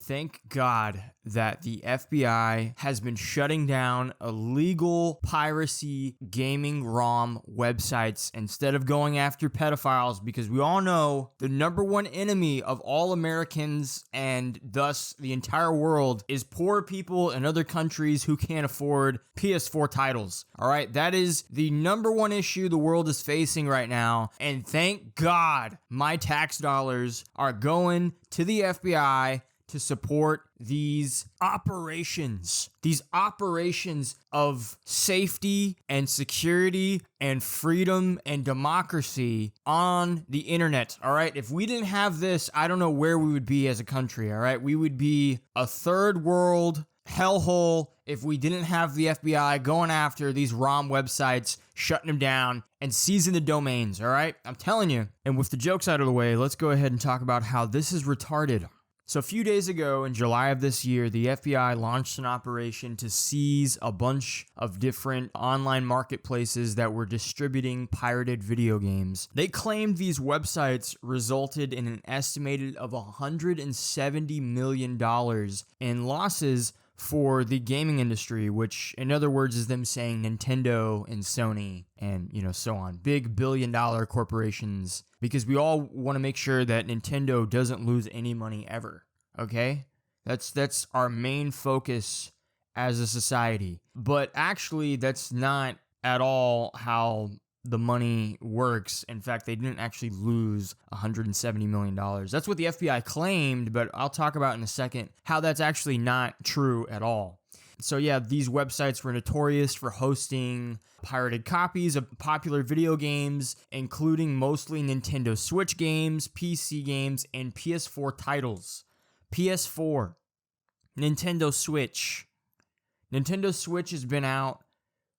Thank God that the FBI has been shutting down illegal piracy gaming ROM websites instead of going after pedophiles, because we all know the number one enemy of all Americans and thus the entire world is poor people in other countries who can't afford PS4 titles. All right, that is the number one issue the world is facing right now. And thank God my tax dollars are going to the FBI to support these operations of safety and security and freedom and democracy on the internet. All right. If we didn't have this, I don't know where we would be as a country. All right. We would be a third world hellhole if we didn't have the FBI going after these ROM websites, shutting them down, and seizing the domains. All right. I'm telling you. And with the jokes out of the way, let's go ahead and talk about how this is retarded. So a few days ago, in July of this year, the FBI launched an operation to seize a bunch of different online marketplaces that were distributing pirated video games. They claimed these websites resulted in an estimated of $170 million in losses for the gaming industry, which in other words is them saying Nintendo and Sony and, so on. Big billion-dollar corporations, because we all want to make sure that Nintendo doesn't lose any money ever, okay? That's our main focus as a society. But actually, that's not at all how the money works. In fact, they didn't actually lose $170 million. That's what the FBI claimed, but I'll talk about in a second how that's actually not true at all. So yeah, these websites were notorious for hosting pirated copies of popular video games, including mostly Nintendo Switch games, PC games, and PS4 titles. PS4, Nintendo Switch. Nintendo Switch has been out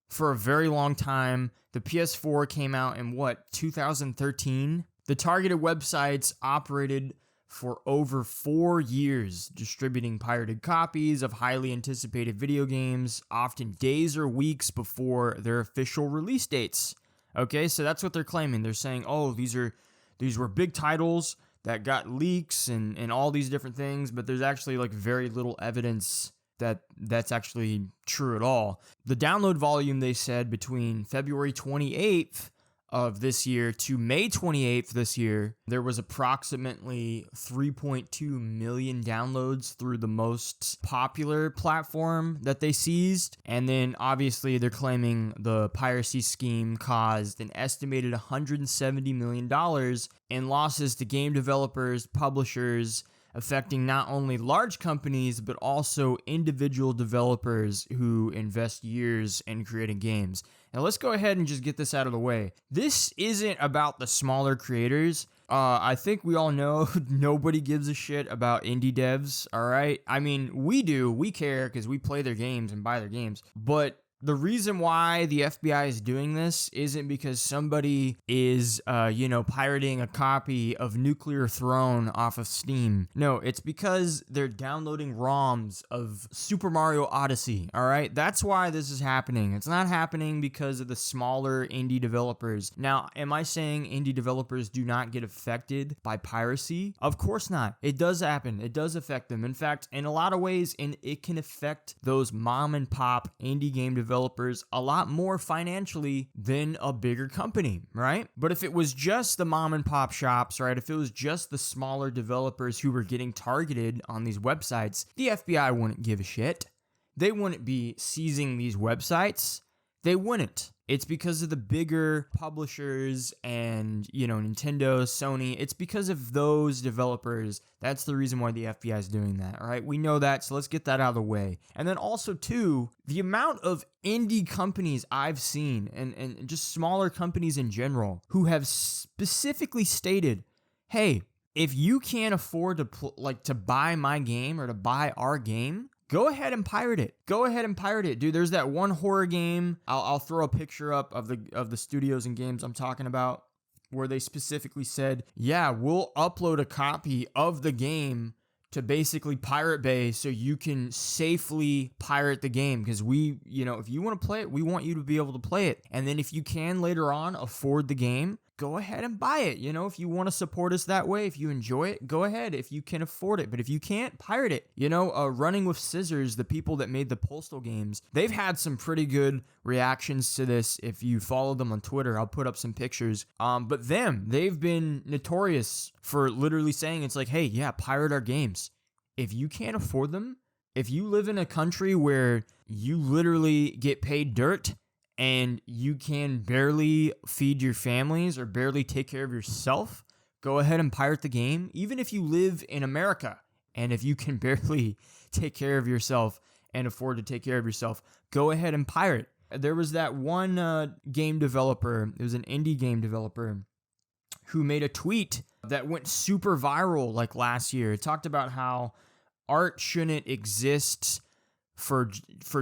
for a very long time. The PS4 came out in 2013? The targeted websites operated for over 4 years, distributing pirated copies of highly anticipated video games, often days or weeks before their official release dates. Okay, so that's what they're claiming. They're saying, oh, these were big titles that got leaks and all these different things, but there's actually very little evidence that that's actually true at all. The download volume, they said, between February 28th of this year to May 28th this year, there was approximately 3.2 million downloads through the most popular platform that they seized. And then obviously they're claiming the piracy scheme caused an estimated $170 million in losses to game developers, publishers, affecting not only large companies, but also individual developers who invest years in creating games. Now let's go ahead and just get this out of the way. This isn't about the smaller creators. I think we all know nobody gives a shit about indie devs, all right? I mean, we do. We care because we play their games and buy their games. But the reason why the FBI is doing this isn't because somebody is, pirating a copy of Nuclear Throne off of Steam. No, it's because they're downloading ROMs of Super Mario Odyssey, all right? That's why this is happening. It's not happening because of the smaller indie developers. Now, am I saying indie developers do not get affected by piracy? Of course not. It does happen. It does affect them. In fact, in a lot of ways, it can affect those mom and pop indie game developers a lot more financially than a bigger company, right? But if it was just the mom and pop shops, right? If it was just the smaller developers who were getting targeted on these websites, the FBI wouldn't give a shit. They wouldn't be seizing these websites. They wouldn't. It's because of the bigger publishers and, Nintendo, Sony. It's because of those developers. That's the reason why the FBI is doing that, all right? We know that, so let's get that out of the way. And then also, too, the amount of indie companies I've seen and just smaller companies in general who have specifically stated, hey, if you can't afford to buy my game or to buy our game, go ahead and pirate it. Go ahead and pirate it, dude. There's that one horror game. I'll throw a picture up of the studios and games I'm talking about, where they specifically said, yeah, we'll upload a copy of the game to basically Pirate Bay so you can safely pirate the game, because we, if you want to play it, we want you to be able to play it. And then if you can later on afford the game, go ahead and buy it. You know, if you want to support us that way, if you enjoy it, go ahead. If you can afford it, but if you can't, pirate it. You know, Running with Scissors, the people that made the Postal games, they've had some pretty good reactions to this. If you follow them on Twitter, I'll put up some pictures. But they've been notorious for literally saying it's like, hey, yeah, pirate our games. If you can't afford them, if you live in a country where you literally get paid dirt, and you can barely feed your families or barely take care of yourself, go ahead and pirate the game. Even if you live in America and if you can barely take care of yourself and afford to take care of yourself, go ahead and pirate. There was that one game developer, it was an indie game developer, who made a tweet that went super viral like last year. It talked about how art shouldn't exist for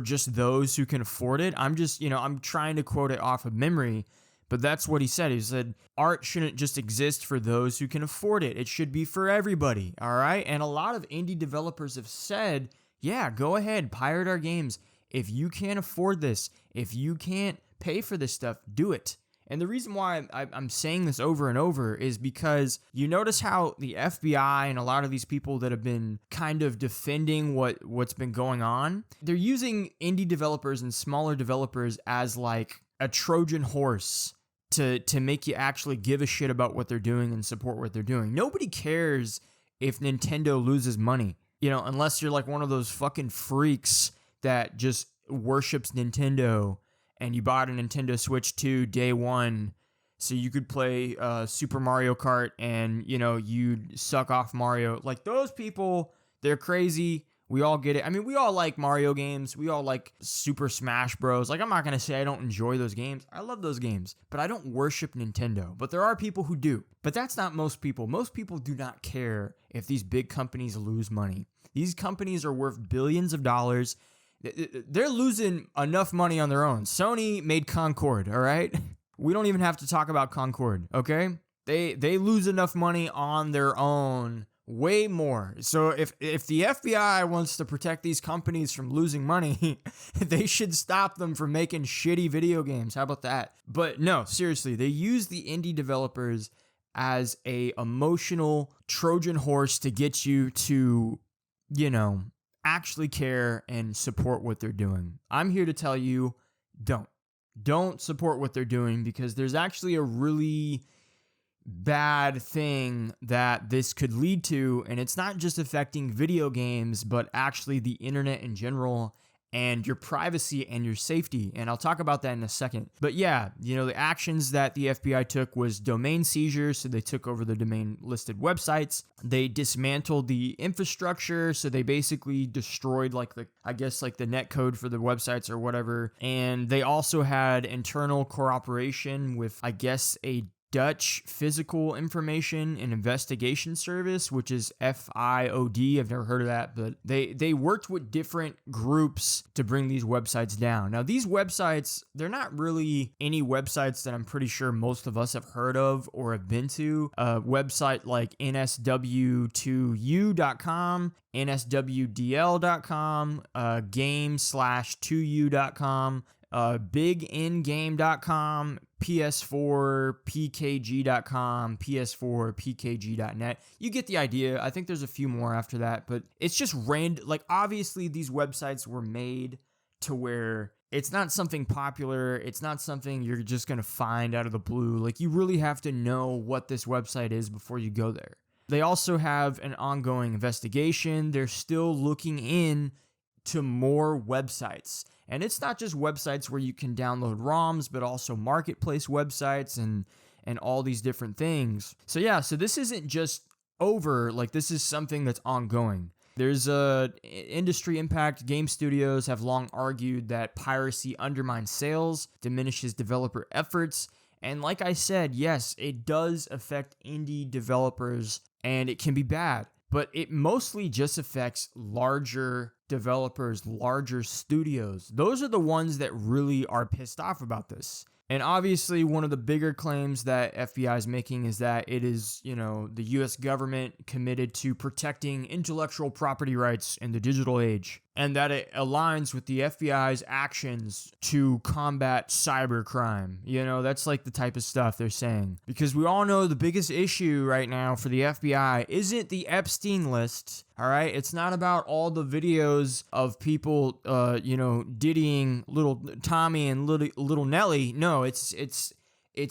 just those who can afford it. I'm trying to quote it off of memory, but that's what he said. He said, art shouldn't just exist for those who can afford it. It should be for everybody, all right? And a lot of indie developers have said, yeah, go ahead, pirate our games. If you can't afford this, if you can't pay for this stuff, do it. And the reason why I'm saying this over and over is because you notice how the FBI and a lot of these people that have been kind of defending what's been going on, they're using indie developers and smaller developers as like a Trojan horse to make you actually give a shit about what they're doing and support what they're doing. Nobody cares if Nintendo loses money, you know, unless you're like one of those fucking freaks that just worships Nintendo and you bought a Nintendo Switch 2 day one so you could play Super Mario Kart and, you know, you'd suck off Mario. Like, those people, they're crazy. We all get it. I mean, we all like Mario games. We all like Super Smash Bros. Like, I'm not going to say I don't enjoy those games. I love those games, but I don't worship Nintendo. But there are people who do. But that's not most people. Most people do not care if these big companies lose money. These companies are worth billions of dollars. They're losing enough money on their own. Sony made Concord, all right? We don't even have to talk about Concord, okay? They lose enough money on their own, way more. So if the FBI wants to protect these companies from losing money, they should stop them from making shitty video games. How about that? But no, seriously, they use the indie developers as a emotional Trojan horse to get you to, you know, actually care and support what they're doing. I'm here to tell you, don't support what they're doing, because there's actually a really bad thing that this could lead to, and it's not just affecting video games, but actually the internet in general and your privacy and your safety. And I'll talk about that in a second. But yeah, you know, the actions that the FBI took was domain seizure. So they took over the domain listed websites. They dismantled the infrastructure. So they basically destroyed like the net code for the websites or whatever. And they also had internal cooperation with, I guess, a Dutch Physical Information and Investigation Service, which is FIOD. I've never heard of that, but they worked with different groups to bring these websites down. Now, these websites, they're not really any websites that I'm pretty sure most of us have heard of or have been to. A website like nsw2u.com, nswdl.com, game/2u.com, bigingame.com, ps4pkg.com, ps4pkg.net. You get the idea. I think there's a few more after that, but it's just random. Like, obviously these websites were made to where it's not something popular. It's not something you're just going to find out of the blue. Like, you really have to know what this website is before you go there. They also have an ongoing investigation. They're still looking in to more websites. And it's not just websites where you can download ROMs, but also marketplace websites and all these different things. So yeah, so this isn't just over, like, this is something that's ongoing. There's a industry impact. Game studios have long argued that piracy undermines sales, diminishes developer efforts, and like I said, yes, it does affect indie developers, and it can be bad. But it mostly just affects larger developers, larger studios. Those are the ones that really are pissed off about this. And obviously, one of the bigger claims that FBI is making is that it is, you know, the US government committed to protecting intellectual property rights in the digital age. and that it aligns with the FBI's actions to combat cybercrime. You know, that's like the type of stuff they're saying. Because we all know the biggest issue right now for the FBI isn't the Epstein list, all right? It's not about all the videos of people, diddying little Tommy and little Nelly. No, it's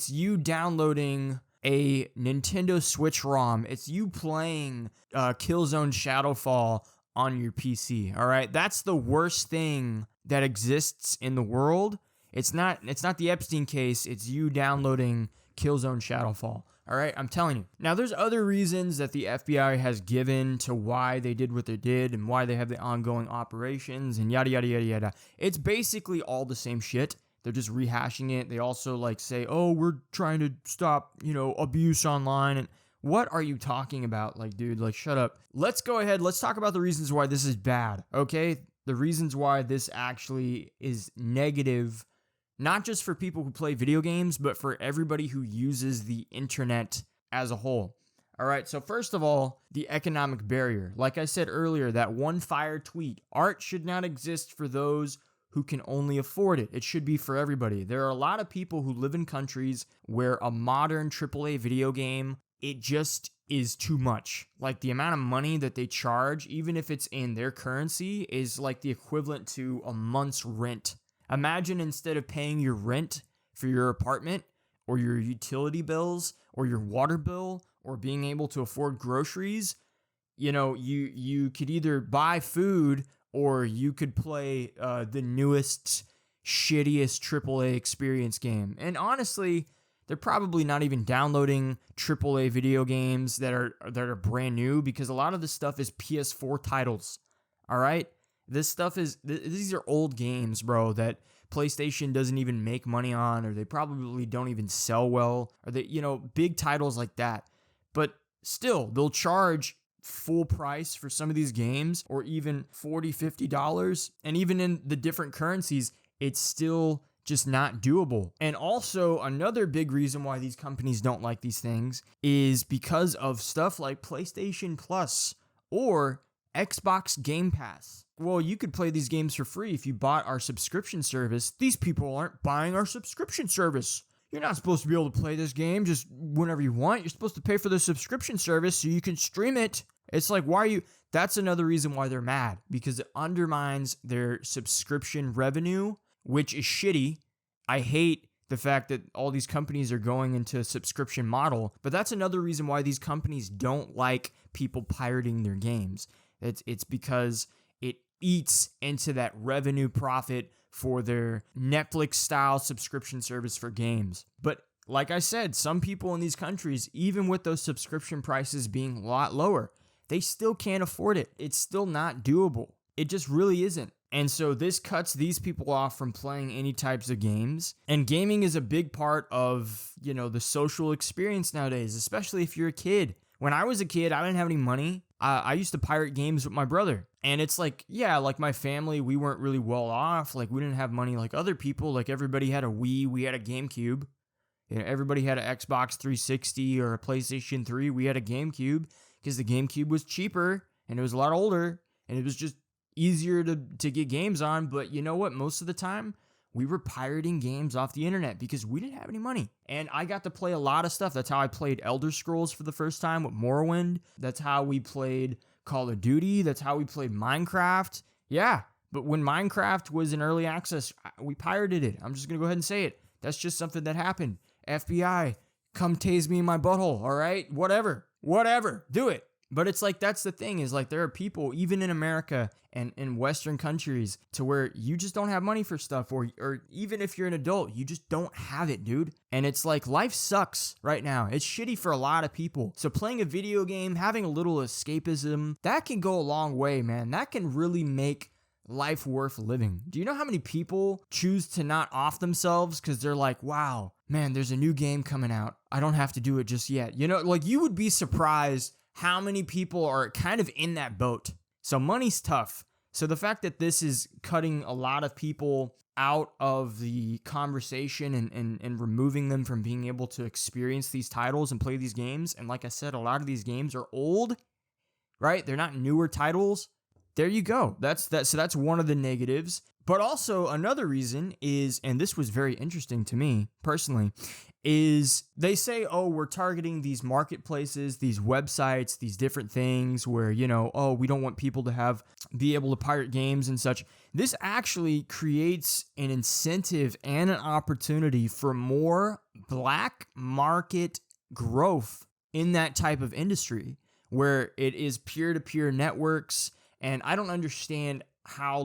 you downloading a Nintendo Switch ROM. It's you playing Killzone Shadowfall on your PC, all right? That's the worst thing that exists in the world. It's not the Epstein case. It's you downloading Killzone Shadowfall, all right? I'm telling you. Now, there's other reasons that the FBI has given to why they did what they did and why they have the ongoing operations and yada, yada, yada, yada. It's basically all the same shit. They're just rehashing it. They also say, oh, we're trying to stop, abuse online. And what are you talking about? Dude, shut up. Let's go ahead. Let's talk about the reasons why this is bad, okay? The reasons why this actually is negative, not just for people who play video games, but for everybody who uses the internet as a whole. All right, so first of all, the economic barrier. Like I said earlier, that one fire tweet. Art should not exist for those who can only afford it. It should be for everybody. There are a lot of people who live in countries where a modern AAA video game, it just is too much. The amount of money that they charge, even if it's in their currency, is the equivalent to a month's rent. Imagine instead of paying your rent for your apartment or your utility bills or your water bill or being able to afford groceries, you could either buy food or you could play the newest, shittiest AAA experience game. And honestly, they're probably not even downloading AAA video games that are brand new, because a lot of this stuff is PS4 titles. All right? These are old games, bro, that PlayStation doesn't even make money on, or they probably don't even sell well, or big titles like that. But still, they'll charge full price for some of these games, or even $40, $50. And even in the different currencies, it's still just not doable. And also, another big reason why these companies don't like these things is because of stuff like PlayStation Plus or Xbox Game Pass. Well, you could play these games for free if you bought our subscription service. These people aren't buying our subscription service. You're not supposed to be able to play this game just whenever you want. You're supposed to pay for the subscription service so you can stream it. It's why are you... That's another reason why they're mad, because it undermines their subscription revenue, which is shitty. I hate the fact that all these companies are going into a subscription model, but that's another reason why these companies don't like people pirating their games. It's because it eats into that revenue profit for their Netflix-style subscription service for games. But like I said, some people in these countries, even with those subscription prices being a lot lower, they still can't afford it. It's still not doable. It just really isn't. And so this cuts these people off from playing any types of games. And gaming is a big part of, the social experience nowadays, especially if you're a kid. When I was a kid, I didn't have any money. I used to pirate games with my brother. And it's my family, we weren't really well off. We didn't have money like other people. Everybody had a Wii, we had a GameCube. Everybody had an Xbox 360 or a PlayStation 3. We had a GameCube because the GameCube was cheaper and it was a lot older and it was just easier to get games on. But you know what? Most of the time, we were pirating games off the internet because we didn't have any money. And I got to play a lot of stuff. That's how I played Elder Scrolls for the first time with Morrowind. That's how we played Call of Duty. That's how we played Minecraft. Yeah, but when Minecraft was in early access, we pirated it. I'm just going to go ahead and say it. That's just something that happened. FBI, come tase me in my butthole, all right? Whatever, do it. But it's that's the thing is there are people, even in America and in Western countries, to where you just don't have money for stuff, or even if you're an adult, you just don't have it, dude. And it's life sucks right now. It's shitty for a lot of people. So playing a video game, having a little escapism, that can go a long way, man. That can really make life worth living. Do you know how many people choose to not off themselves because they're wow, man, there's a new game coming out. I don't have to do it just yet. You would be surprised how many people are kind of in that boat. So money's tough. So the fact that this is cutting a lot of people out of the conversation and removing them from being able to experience these titles and play these games. And like I said, a lot of these games are old, right? They're not newer titles. there you go. That's that. So that's one of the negatives. But also another reason is, and this was very interesting to me personally, is they say, oh, we're targeting these marketplaces, these websites, these different things where, oh, we don't want people to be able to pirate games and such. This actually creates an incentive and an opportunity for more black market growth in that type of industry where it is peer-to-peer networks. And I don't understand how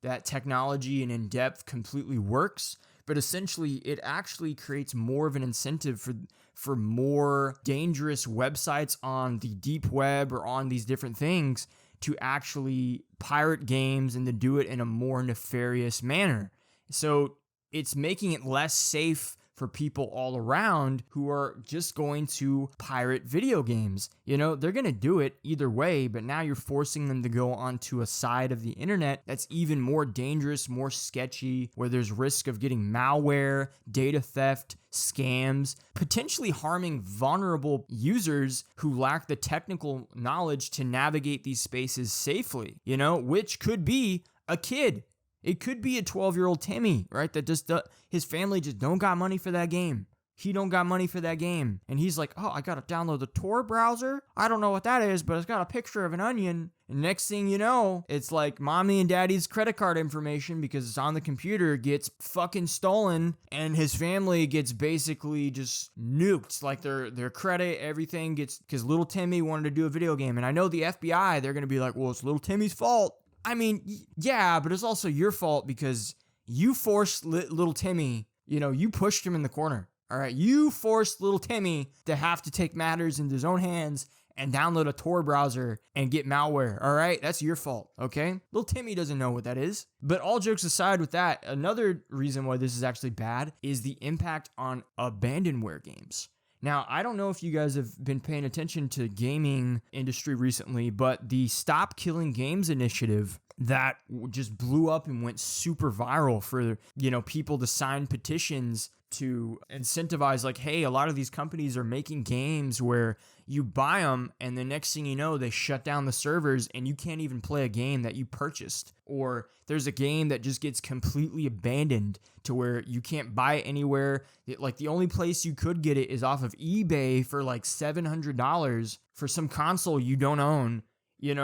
that technology and in-depth completely works, but essentially it actually creates more of an incentive for more dangerous websites on the deep web or on these different things to actually pirate games and to do it in a more nefarious manner. So it's making it less safe for people all around who are just going to pirate video games. They're going to do it either way, but now you're forcing them to go onto a side of the internet that's even more dangerous, more sketchy, where there's risk of getting malware, data theft, scams, potentially harming vulnerable users who lack the technical knowledge to navigate these spaces safely, which could be a kid. It could be a 12-year-old Timmy, right? That just his family just don't got money for that game. He don't got money for that game. And he's like, oh, I got to download the Tor browser. I don't know what that is, but it's got a picture of an onion. And next thing you know, it's like mommy and daddy's credit card information, because it's on the computer, gets fucking stolen, and his family gets basically just nuked. Like their credit, everything gets, because little Timmy wanted to do a video game. And I know the FBI, they're going to be like, well, it's little Timmy's fault. I mean, yeah, but it's also your fault because you forced little Timmy, you pushed him in the corner, all right? You forced little Timmy to have to take matters into his own hands and download a Tor browser and get malware, all right? That's your fault, okay? Little Timmy doesn't know what that is. But all jokes aside with that, another reason why this is actually bad is the impact on abandonware games. Now, I don't know if you guys have been paying attention to gaming industry recently, but the Stop Killing Games initiative that just blew up and went super viral for, people to sign petitions to incentivize, like, hey, a lot of these companies are making games where you buy them and the next thing you know, they shut down the servers and you can't even play a game that you purchased. Or there's a game that just gets completely abandoned to where you can't buy it anywhere. The only place you could get it is off of eBay for like $700 for some console you don't own. You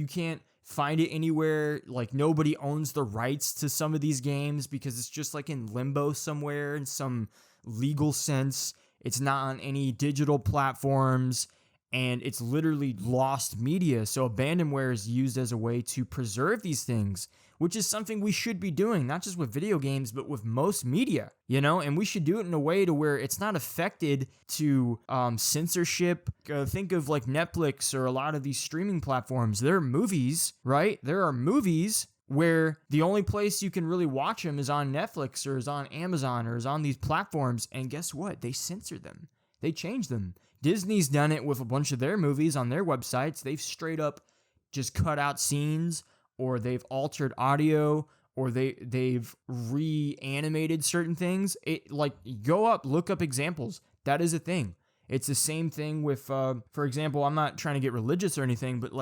can't find it anywhere. Like, nobody owns the rights to some of these games because it's just like in limbo somewhere in some legal sense. It's not on any digital platforms, and it's literally lost media. So abandonware is used as a way to preserve these things, which is something we should be doing, not just with video games, but with most media, and we should do it in a way to where it's not affected to censorship. Think of like Netflix or a lot of these streaming platforms. There are movies, right? There are movies where the only place you can really watch them is on Netflix or is on Amazon or is on these platforms. And guess what? They censor them. They change them. Disney's done it with a bunch of their movies on their websites. They've straight up just cut out scenes, or they've altered audio, or they've reanimated certain things. Look up examples. That is a thing. It's the same thing with, for example, I'm not trying to get religious or anything, but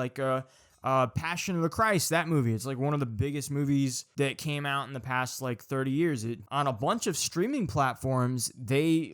Passion of the Christ, that movie. It's like one of the biggest movies that came out in the past 30 years. On a bunch of streaming platforms, they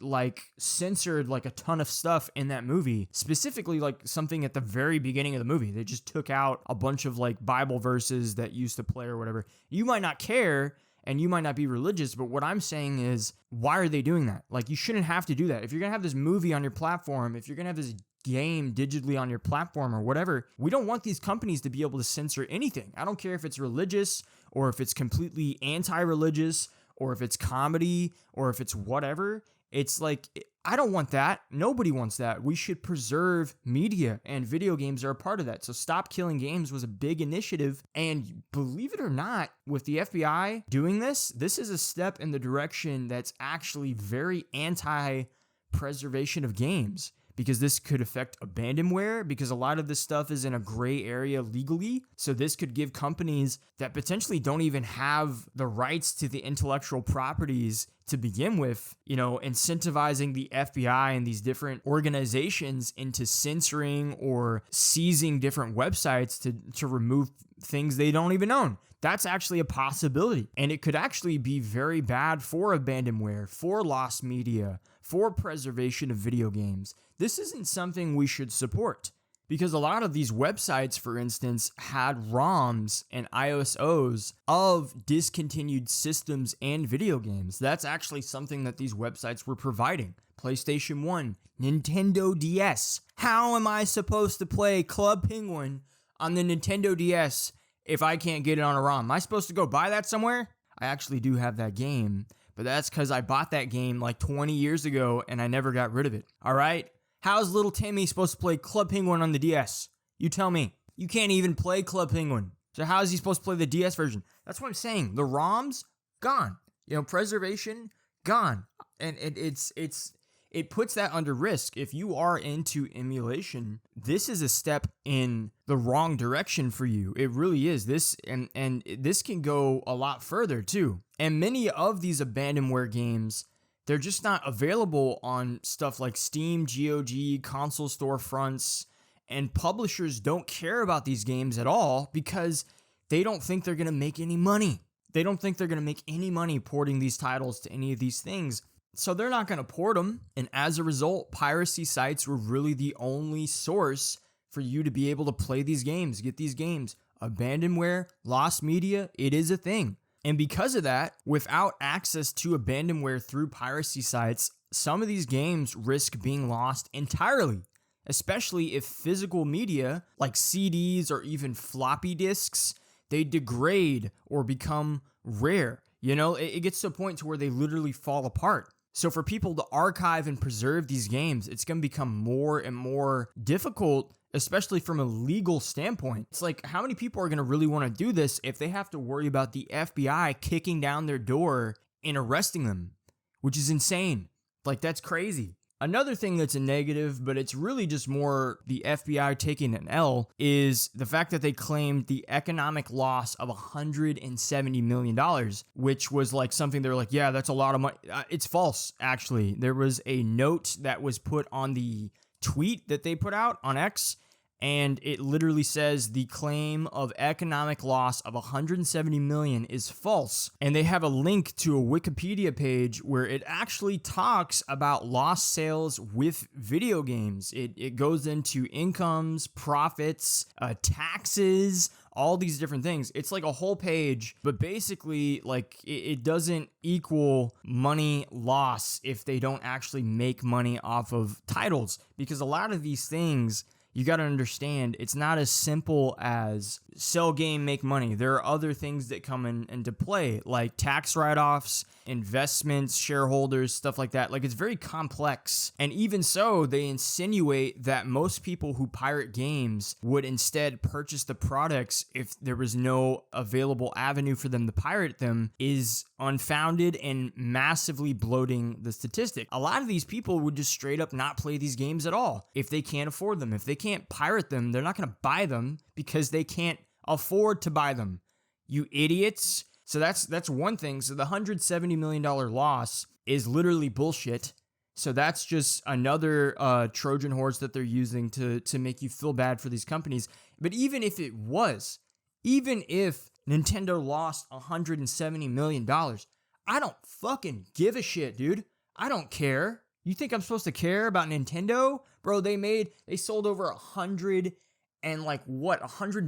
censored a ton of stuff in that movie, specifically something at the very beginning of the movie. They just took out a bunch of Bible verses that used to play or whatever. You might not care and you might not be religious, but what I'm saying is, why are they doing that? You shouldn't have to do that. If you're going to have this movie on your platform, if you're going to have this game digitally on your platform or whatever, we don't want these companies to be able to censor anything. I don't care if it's religious or if it's completely anti-religious or if it's comedy or if it's whatever. It's I don't want that. Nobody wants that. We should preserve media, and video games are a part of that. So Stop Killing Games was a big initiative, and believe it or not, with the FBI doing this is a step in the direction that's actually very anti-preservation of games, because this could affect abandonware, because a lot of this stuff is in a gray area legally. So this could give companies that potentially don't even have the rights to the intellectual properties to begin with, incentivizing the FBI and these different organizations into censoring or seizing different websites to remove things they don't even own. That's actually a possibility. And it could actually be very bad for abandonware, for lost media, for preservation of video games. This isn't something we should support. Because a lot of these websites, for instance, had ROMs and ISOs of discontinued systems and video games. That's actually something that these websites were providing. PlayStation 1, Nintendo DS. How am I supposed to play Club Penguin on the Nintendo DS if I can't get it on a ROM? Am I supposed to go buy that somewhere? I actually do have that game, but that's because I bought that game like 20 years ago and I never got rid of it. All right? How's little Timmy supposed to play Club Penguin on the DS? You tell me. You can't even play Club Penguin. So how is he supposed to play the DS version? That's what I'm saying. The ROMs, gone. Preservation, gone. And it puts that under risk. If you are into emulation, this is a step in the wrong direction for you. It really is. This can go a lot further too. And many of these abandonware games, they're just not available on stuff like Steam, GOG, console storefronts, and publishers don't care about these games at all because they don't think they're going to make any money. They don't think they're going to make any money porting these titles to any of these things. So they're not going to port them. And as a result, piracy sites were really the only source for you to be able to play these games, get these games. Abandonware, lost media, it is a thing. And because of that, without access to abandonware through piracy sites, some of these games risk being lost entirely, especially if physical media like CDs or even floppy disks, they degrade or become rare. It gets to a point to where they literally fall apart. So for people to archive and preserve these games, it's going to become more and more difficult, especially from a legal standpoint. It's like, how many people are going to really want to do this if they have to worry about the FBI kicking down their door and arresting them, which is insane. Like, that's crazy. Another thing that's a negative, but it's really just more the FBI taking an L, is the fact that they claimed the economic loss of $170 million, which was like something they were like, yeah, that's a lot of money. It's false, actually. There was a note that was put on the tweet that they put out on X, and it literally says the claim of economic loss of $170 million is false. And they have a link to a Wikipedia page where it actually talks about lost sales with video games. It goes into incomes, profits, taxes, all these different things. It's like a whole page, but basically, like, it doesn't equal money loss if they don't actually make money off of titles, because a lot of these things, you got to understand, it's not as simple as sell game, make money. There are other things that come into play, like tax write-offs, investments, shareholders, stuff like that. Like, it's very complex. And even so, they insinuate that most people who pirate games would instead purchase the products if there was no available avenue for them to pirate them, is unfounded and massively bloating the statistic. A lot of these people would just straight up not play these games at all if they can't afford them. If they can't pirate them, they're not going to buy them because they can't afford to buy them. You idiots. So that's one thing. So the $170 million loss is literally bullshit. So that's just another Trojan horse that they're using to make you feel bad for these companies. But even if Nintendo lost $170 million, I don't fucking give a shit, dude. I don't care. You think I'm supposed to care about Nintendo? Bro, they sold over 100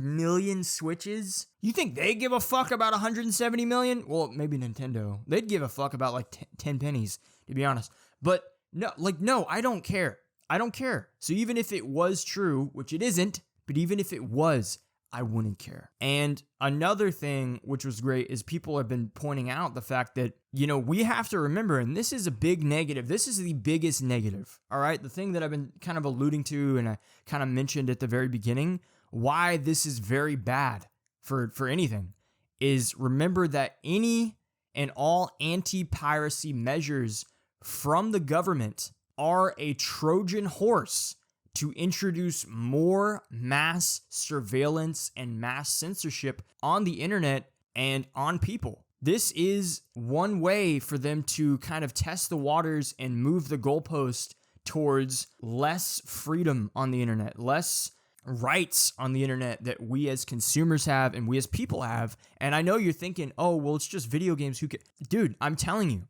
million Switches? You think they give a fuck about 170 million? Well, maybe Nintendo. They'd give a fuck about like 10 pennies, to be honest. But no, I don't care. I don't care. So even if it was true, which it isn't, but even if it was, I wouldn't care. And another thing which was great is people have been pointing out the fact that, we have to remember, and this is a big negative. This is the biggest negative, all right? The thing that I've been kind of alluding to and I kind of mentioned at the very beginning, why this is very bad for anything, is remember that any and all anti-piracy measures from the government are a Trojan horse to introduce more mass surveillance and mass censorship on the internet and on people. This is one way for them to kind of test the waters and move the goalpost towards less freedom on the internet, less rights on the internet that we as consumers have and we as people have. And I know you're thinking, oh, well, it's just video games. Dude, I'm telling you,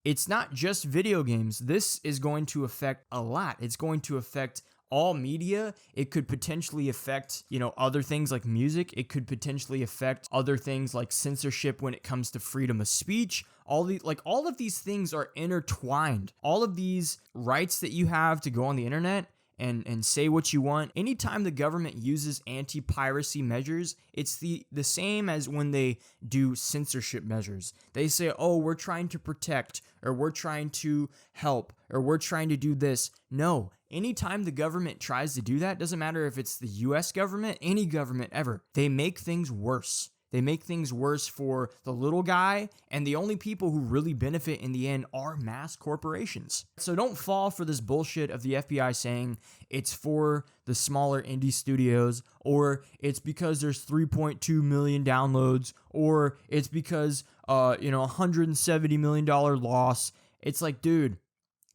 it's not just video games. This is going to affect a lot. It's going to affect all media. It could potentially affect, other things like music. It could potentially affect other things like censorship when it comes to freedom of speech. All of these things are intertwined. All of these rights that you have to go on the internet and say what you want. Anytime the government uses anti-piracy measures, it's the same as when they do censorship measures. They say, oh, we're trying to protect, or we're trying to help, or we're trying to do this. No, anytime the government tries to do that, doesn't matter if it's the US government, any government ever, they make things worse. They make things worse for the little guy, and the only people who really benefit in the end are mass corporations. So don't fall for this bullshit of the FBI saying it's for the smaller indie studios, or it's because there's 3.2 million downloads, or it's because $170 million loss. It's like, dude,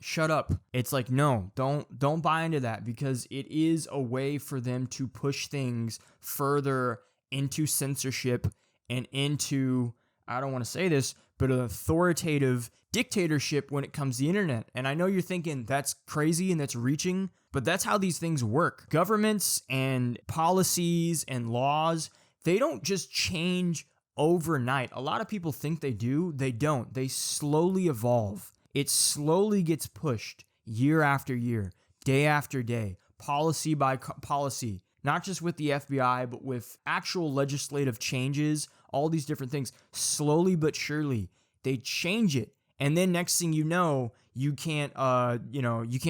shut up. It's like, no, don't buy into that, because it is a way for them to push things further into censorship and into, I don't want to say this, but an authoritative dictatorship when it comes to the internet. And I know you're thinking that's crazy and that's reaching, but that's how these things work. Governments and policies and laws, they don't just change overnight. A lot of people think they do. They don't. They slowly evolve. It slowly gets pushed year after year, day after day, policy by policy. Not just with the FBI, but with actual legislative changes, all these different things. Slowly but surely, they change it. And then next thing you know, you can't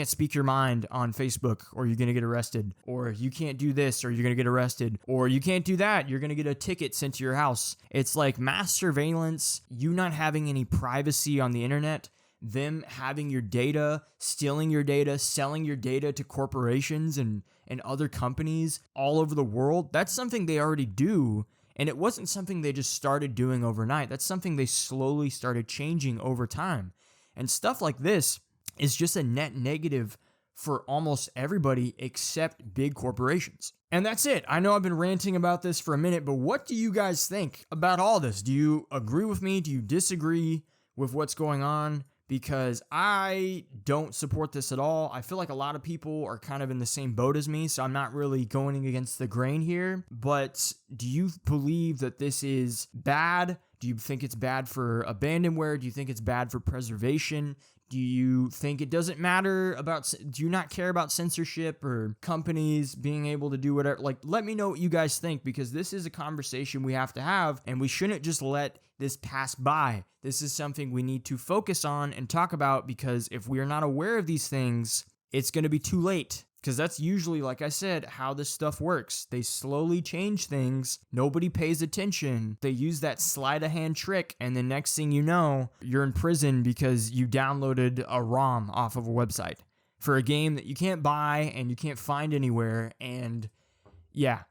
speak your mind on Facebook, or you're going to get arrested, or you can't do this, or you're going to get arrested, or you can't do that, you're going to get a ticket sent to your house. It's like mass surveillance, you not having any privacy on the internet, them having your data, stealing your data, selling your data to corporations and other companies all over the world. That's something they already do, and it wasn't something they just started doing overnight. That's something they slowly started changing over time. And stuff like this is just a net negative for almost everybody except big corporations. And that's it. I know I've been ranting about this for a minute, but what do you guys think about all this? Do you agree with me? Do you disagree with what's going on? Because I don't support this at all. I feel like a lot of people are kind of in the same boat as me, so I'm not really going against the grain here. But do you believe that this is bad? Do you think it's bad for Abandonware? Do you think it's bad for preservation? Do you think it doesn't matter about, do you not care about censorship or companies being able to do whatever? Like, let me know what you guys think, because this is a conversation we have to have, and we shouldn't just let this pass by. This is something we need to focus on and talk about, because if we are not aware of these things, it's going to be too late. Because that's usually, like I said, how this stuff works. They slowly change things. Nobody pays attention. They use that sleight of hand trick, and the next thing you know, you're in prison because you downloaded a ROM off of a website for a game that you can't buy and you can't find anywhere. And yeah,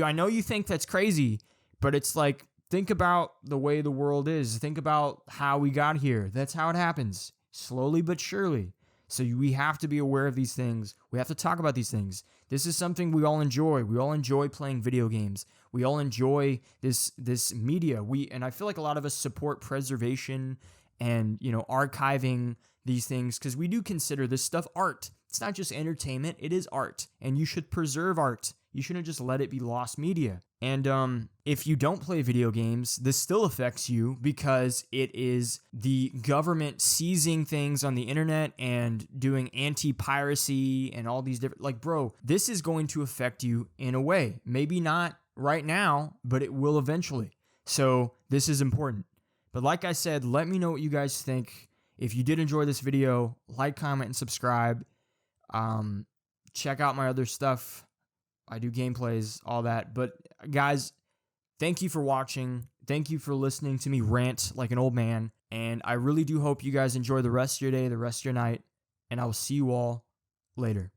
I know you think that's crazy, but it's like, think about the way the world is. Think about how we got here. That's how it happens, slowly but surely. So we have to be aware of these things. We have to talk about these things. This is something we all enjoy. We all enjoy playing video games. We all enjoy this media. And I feel like a lot of us support preservation and, archiving these things, because we do consider this stuff art. It's not just entertainment, it is art. And you should preserve art. You shouldn't just let it be lost media. And if you don't play video games, this still affects you, because it is the government seizing things on the internet and doing anti-piracy and all these different, like, bro, this is going to affect you in a way. Maybe not right now, but it will eventually. So this is important. But like I said, let me know what you guys think. If you did enjoy this video, like, comment, and subscribe. Check out my other stuff. I do gameplays, all that. But guys, thank you for watching. Thank you for listening to me rant like an old man. And I really do hope you guys enjoy the rest of your day, the rest of your night. And I will see you all later.